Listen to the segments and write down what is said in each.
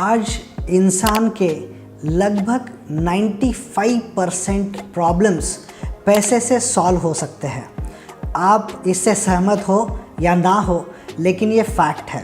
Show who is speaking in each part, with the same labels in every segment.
Speaker 1: आज इंसान के लगभग 95% प्रॉब्लम्स पैसे से सॉल्व हो सकते हैं। आप इससे सहमत हो या ना हो, लेकिन ये फैक्ट है।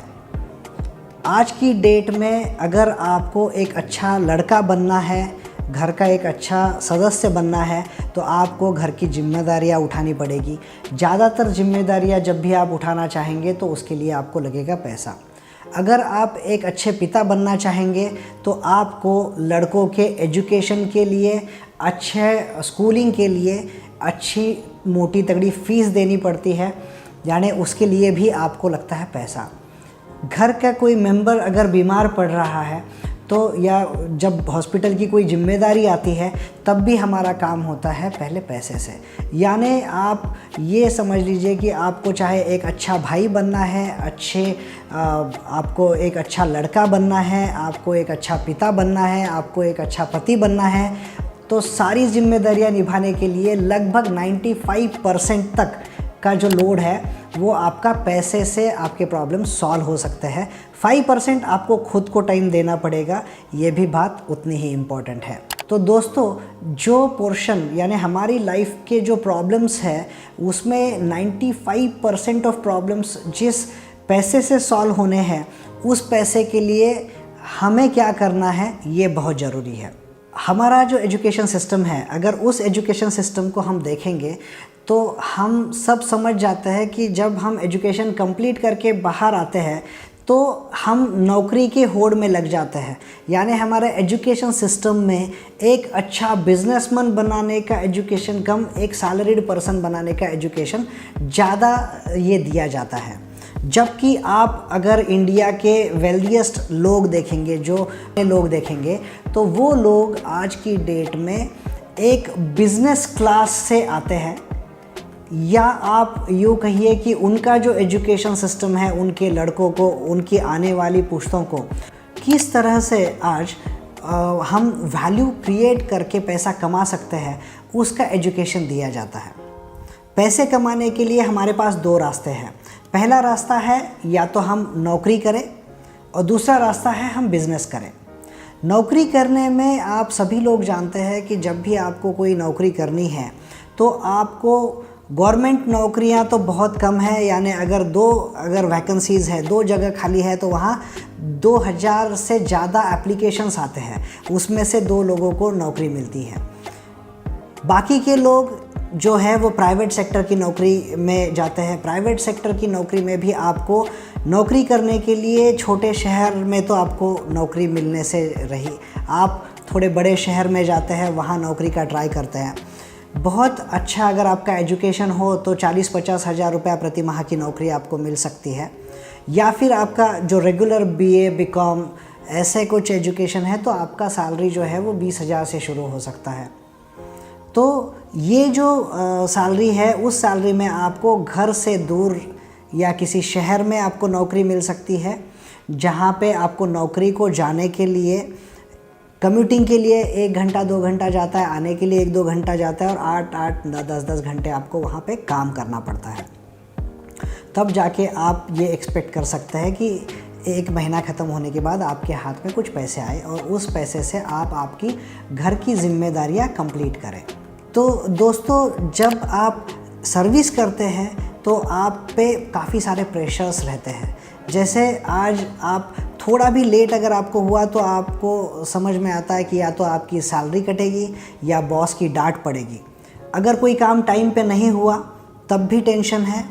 Speaker 1: आज की डेट में अगर आपको एक अच्छा लड़का बनना है, घर का एक अच्छा सदस्य बनना है, तो आपको घर की जिम्मेदारियां उठानी पड़ेगी। ज़्यादातर जिम्मेदारियां जब भी आप उठाना चाहेंगे तो उसके लिए आपको लगेगा पैसा। अगर आप एक अच्छे पिता बनना चाहेंगे तो आपको लड़कों के एजुकेशन के लिए, अच्छे स्कूलिंग के लिए अच्छी मोटी तगड़ी फ़ीस देनी पड़ती है, यानी उसके लिए भी आपको लगता है पैसा। घर का कोई मेंबर अगर बीमार पड़ रहा है तो या जब हॉस्पिटल की कोई जिम्मेदारी आती है तब भी हमारा काम होता है पहले पैसे से। यानी आप ये समझ लीजिए कि आपको चाहे एक अच्छा भाई बनना है, आपको एक अच्छा लड़का बनना है, आपको एक अच्छा पिता बनना है, आपको एक अच्छा पति बनना है, तो सारी जिम्मेदारियां निभाने के लिए लगभग 95% तक का जो लोड है वो आपका पैसे से आपके प्रॉब्लम सॉल्व हो सकते हैं। 5% आपको खुद को टाइम देना पड़ेगा, ये भी बात उतनी ही इम्पॉर्टेंट है। तो दोस्तों, जो पोर्शन यानी हमारी लाइफ के जो प्रॉब्लम्स है उसमें 95% ऑफ प्रॉब्लम्स जिस पैसे से सॉल्व होने हैं, उस पैसे के लिए हमें क्या करना है ये बहुत ज़रूरी है। हमारा जो एजुकेशन सिस्टम है, अगर उस एजुकेशन सिस्टम को हम देखेंगे तो हम सब समझ जाते हैं कि जब हम एजुकेशन कंप्लीट करके बाहर आते हैं तो हम नौकरी के होड़ में लग जाते हैं। यानी हमारे एजुकेशन सिस्टम में एक अच्छा बिजनेसमैन बनाने का एजुकेशन कम एक सैलरीड पर्सन बनाने का एजुकेशन ज़्यादा ये दिया जाता है। जबकि आप अगर इंडिया के वेल्दिएस्ट लोग देखेंगे, जो लोग देखेंगे, तो वो लोग आज की डेट में एक बिज़नेस क्लास से आते हैं, या आप यूँ कहिए कि उनका जो एजुकेशन सिस्टम है उनके लड़कों को, उनकी आने वाली पुश्तों को किस तरह से आज हम वैल्यू क्रिएट करके पैसा कमा सकते हैं, उसका एजुकेशन दिया जाता है। पैसे कमाने के लिए हमारे पास दो रास्ते हैं। पहला रास्ता है या तो हम नौकरी करें और दूसरा रास्ता है हम बिज़नेस करें। नौकरी करने में आप सभी लोग जानते हैं कि जब भी आपको कोई नौकरी करनी है तो आपको गवर्नमेंट नौकरियां तो बहुत कम है, यानी अगर वैकेंसीज़ है, 2 जगह खाली है तो वहाँ 2000 से ज़्यादा एप्लीकेशंस आते हैं, उसमें से 2 लोगों को नौकरी मिलती है। बाकी के लोग जो है वो प्राइवेट सेक्टर की नौकरी में जाते हैं। प्राइवेट सेक्टर की नौकरी में भी आपको नौकरी करने के लिए छोटे शहर में तो आपको नौकरी मिलने से रही, आप थोड़े बड़े शहर में जाते हैं, वहाँ नौकरी का ट्राई करते हैं। बहुत अच्छा अगर आपका एजुकेशन हो तो 40-50 हज़ार रुपया प्रति माह की नौकरी आपको मिल सकती है, या फिर आपका जो रेगुलर BA BCom ऐसे कुछ एजुकेशन है तो आपका सैलरी जो है वो 20,000 से शुरू हो सकता है। तो ये जो सैलरी है, उस सैलरी में आपको घर से दूर या किसी शहर में आपको नौकरी मिल सकती है, जहाँ पे आपको नौकरी को जाने के लिए, कम्यूटिंग के लिए 1 घंटा 2 घंटा जाता है, आने के लिए 1-2 घंटा जाता है, और 8-8 10-10 घंटे आपको वहाँ पे काम करना पड़ता है। तब जाके आप ये एक्सपेक्ट कर सकते हैं कि 1 महीना ख़त्म होने के बाद आपके हाथ में कुछ पैसे आए और उस पैसे से आप आपकी घर की जिम्मेदारियाँ कंप्लीट करें। तो दोस्तों, जब आप सर्विस करते हैं तो आप पे काफ़ी सारे प्रेशर्स रहते हैं। जैसे आज आप थोड़ा भी लेट अगर आपको हुआ तो आपको समझ में आता है कि या तो आपकी सैलरी कटेगी या बॉस की डांट पड़ेगी। अगर कोई काम टाइम पे नहीं हुआ तब भी टेंशन है।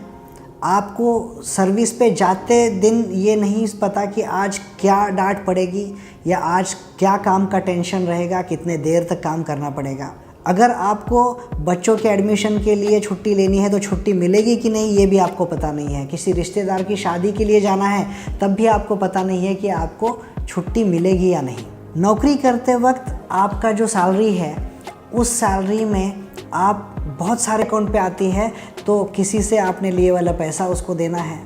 Speaker 1: आपको सर्विस पे जाते दिन ये नहीं पता कि आज क्या डांट पड़ेगी या आज क्या काम का टेंशन रहेगा, कितने देर तक काम करना पड़ेगा। अगर आपको बच्चों के एडमिशन के लिए छुट्टी लेनी है तो छुट्टी मिलेगी कि नहीं ये भी आपको पता नहीं है। किसी रिश्तेदार की शादी के लिए जाना है तब भी आपको पता नहीं है कि आपको छुट्टी मिलेगी या नहीं। नौकरी करते वक्त आपका जो सैलरी है, उस सैलरी में आप बहुत सारे अकाउंट पे आती है, तो किसी से आपने लिए वाला पैसा उसको देना है,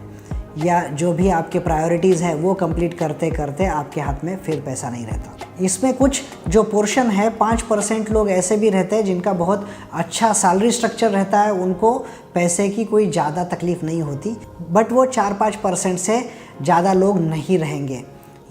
Speaker 1: या जो भी आपके प्रायोरिटीज़ है वो कंप्लीट करते करते आपके हाथ में फिर पैसा नहीं रहता। इसमें कुछ जो पोर्शन है, 5% लोग ऐसे भी रहते हैं जिनका बहुत अच्छा सैलरी स्ट्रक्चर रहता है, उनको पैसे की कोई ज़्यादा तकलीफ़ नहीं होती, बट वो 4-5% से ज़्यादा लोग नहीं रहेंगे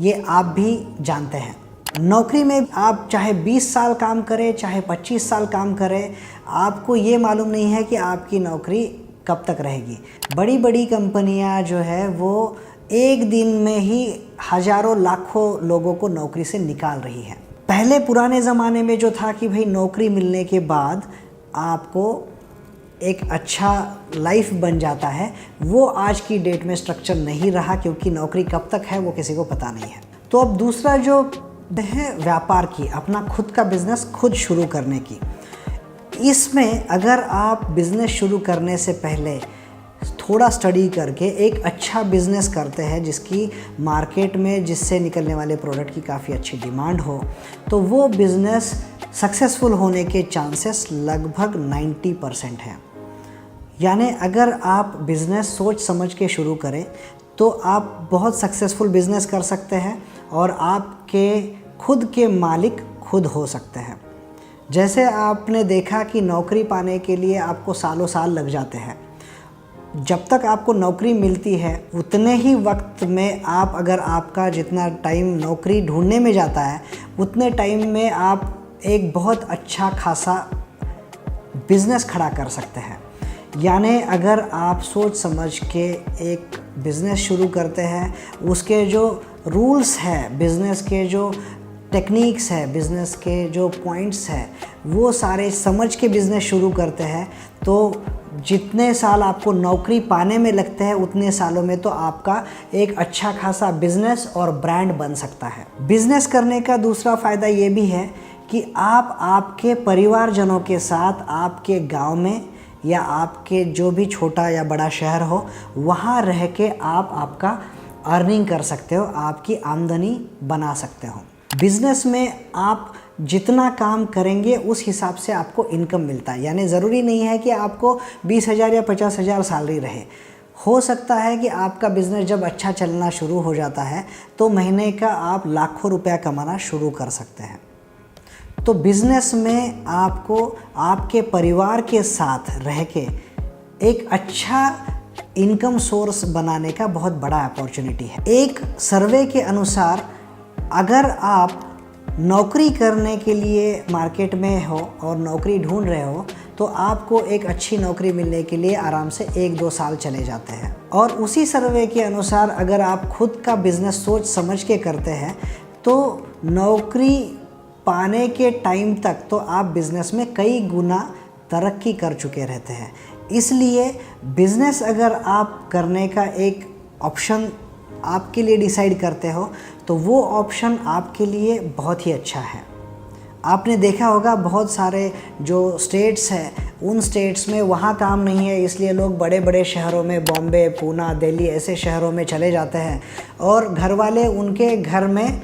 Speaker 1: ये आप भी जानते हैं। नौकरी में आप चाहे 20 साल काम करें, चाहे 25 साल काम करें, आपको ये मालूम नहीं है कि आपकी नौकरी कब तक रहेगी। बड़ी बड़ी कंपनियां जो है वो एक दिन में ही हज़ारों लाखों लोगों को नौकरी से निकाल रही है। पहले पुराने ज़माने में जो था कि भाई नौकरी मिलने के बाद आपको एक अच्छा लाइफ बन जाता है, वो आज की डेट में स्ट्रक्चर नहीं रहा, क्योंकि नौकरी कब तक है वो किसी को पता नहीं है। तो अब दूसरा जो है व्यापार की, अपना खुद का बिज़नेस खुद शुरू करने की। इसमें अगर आप बिज़नेस शुरू करने से पहले थोड़ा स्टडी करके एक अच्छा बिज़नेस करते हैं जिसकी मार्केट में, जिससे निकलने वाले प्रोडक्ट की काफ़ी अच्छी डिमांड हो, तो वो बिज़नेस सक्सेसफुल होने के चांसेस लगभग 90% हैं। यानी अगर आप बिज़नेस सोच समझ के शुरू करें तो आप बहुत सक्सेसफुल बिज़नेस कर सकते हैं और आपके खुद के मालिक खुद हो सकते हैं। जैसे आपने देखा कि नौकरी पाने के लिए आपको सालों साल लग जाते हैं। जब तक आपको नौकरी मिलती है उतने ही वक्त में आप, अगर आपका जितना टाइम नौकरी ढूंढने में जाता है, उतने टाइम में आप एक बहुत अच्छा खासा बिज़नेस खड़ा कर सकते हैं। यानी अगर आप सोच समझ के एक बिज़नेस शुरू करते हैं, उसके जो रूल्स है, बिज़नेस के जो टेक्निक्स है, बिज़नेस के जो पॉइंट्स है, वो सारे समझ के बिज़नेस शुरू करते हैं, तो जितने साल आपको नौकरी पाने में लगते हैं उतने सालों में तो आपका एक अच्छा खासा बिज़नेस और ब्रांड बन सकता है। बिज़नेस करने का दूसरा फ़ायदा ये भी है कि आप आपके परिवारजनों के साथ आपके गांव में या आपके जो भी छोटा या बड़ा शहर हो, वहाँ रह के आप आपका अर्निंग कर सकते हो, आपकी आमदनी बना सकते हो। बिज़नेस में आप जितना काम करेंगे उस हिसाब से आपको इनकम मिलता है। यानी ज़रूरी नहीं है कि आपको 20,000 या 50,000 सैलरी रहे। हो सकता है कि आपका बिज़नेस जब अच्छा चलना शुरू हो जाता है तो महीने का आप लाखों रुपया कमाना शुरू कर सकते हैं। तो बिज़नेस में आपको आपके परिवार के साथ रह के एक अच्छा इनकम सोर्स बनाने का बहुत बड़ा अपॉर्चुनिटी है। एक सर्वे के अनुसार अगर आप नौकरी करने के लिए मार्केट में हो और नौकरी ढूंढ रहे हो तो आपको एक अच्छी नौकरी मिलने के लिए आराम से 1-2 साल चले जाते हैं। और उसी सर्वे के अनुसार अगर आप खुद का बिज़नेस सोच समझ के करते हैं तो नौकरी पाने के टाइम तक तो आप बिज़नेस में कई गुना तरक्की कर चुके रहते हैं। इसलिए बिज़नेस अगर आप करने का एक ऑप्शन आपके लिए डिसाइड करते हो तो वो ऑप्शन आपके लिए बहुत ही अच्छा है। आपने देखा होगा बहुत सारे जो स्टेट्स हैं उन स्टेट्स में वहाँ काम नहीं है, इसलिए लोग बड़े बड़े शहरों में, बॉम्बे, पूना, दिल्ली ऐसे शहरों में चले जाते हैं और घर वाले उनके घर में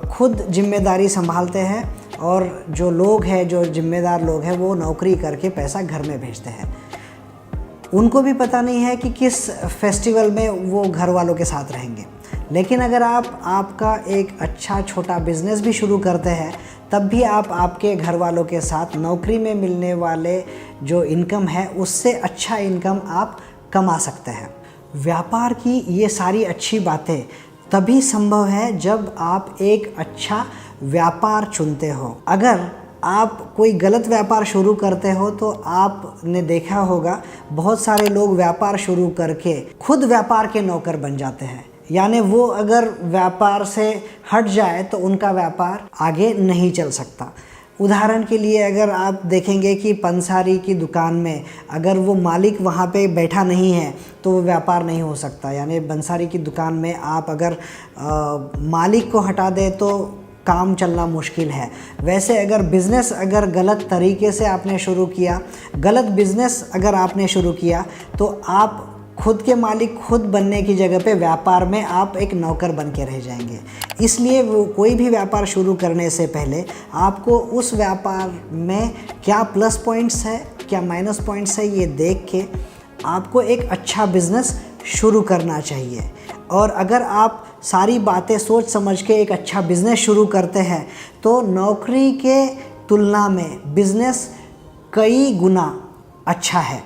Speaker 1: खुद जिम्मेदारी संभालते हैं और जो लोग हैं, जो जिम्मेदार लोग हैं, वो नौकरी करके पैसा घर में भेजते हैं। उनको भी पता नहीं है कि किस फेस्टिवल में वो घर वालों के साथ रहेंगे। लेकिन अगर आप आपका एक अच्छा छोटा बिज़नेस भी शुरू करते हैं तब भी आप आपके घर वालों के साथ नौकरी में मिलने वाले जो इनकम है उससे अच्छा इनकम आप कमा सकते हैं। व्यापार की ये सारी अच्छी बातें तभी संभव है जब आप एक अच्छा व्यापार चुनते हो। अगर आप कोई गलत व्यापार शुरू करते हो तो आपने देखा होगा बहुत सारे लोग व्यापार शुरू करके खुद व्यापार के नौकर बन जाते हैं। यानी वो अगर व्यापार से हट जाए तो उनका व्यापार आगे नहीं चल सकता। उदाहरण के लिए अगर आप देखेंगे कि पंसारी की दुकान में अगर वो मालिक वहाँ पे बैठा नहीं है तो वो व्यापार नहीं हो सकता। यानी पंसारी की दुकान में आप अगर मालिक को हटा दें तो काम चलना मुश्किल है। वैसे अगर बिज़नेस अगर गलत तरीके से आपने शुरू किया, गलत बिज़नेस अगर आपने शुरू किया तो आप खुद के मालिक खुद बनने की जगह पे व्यापार में आप एक नौकर बन के रह जाएंगे। इसलिए वो कोई भी व्यापार शुरू करने से पहले आपको उस व्यापार में क्या प्लस पॉइंट्स है, क्या माइनस पॉइंट्स है, ये देख के आपको एक अच्छा बिज़नेस शुरू करना चाहिए। और अगर आप सारी बातें सोच समझ के एक अच्छा बिज़नेस शुरू करते हैं तो नौकरी के तुलना में बिज़नेस कई गुना अच्छा है।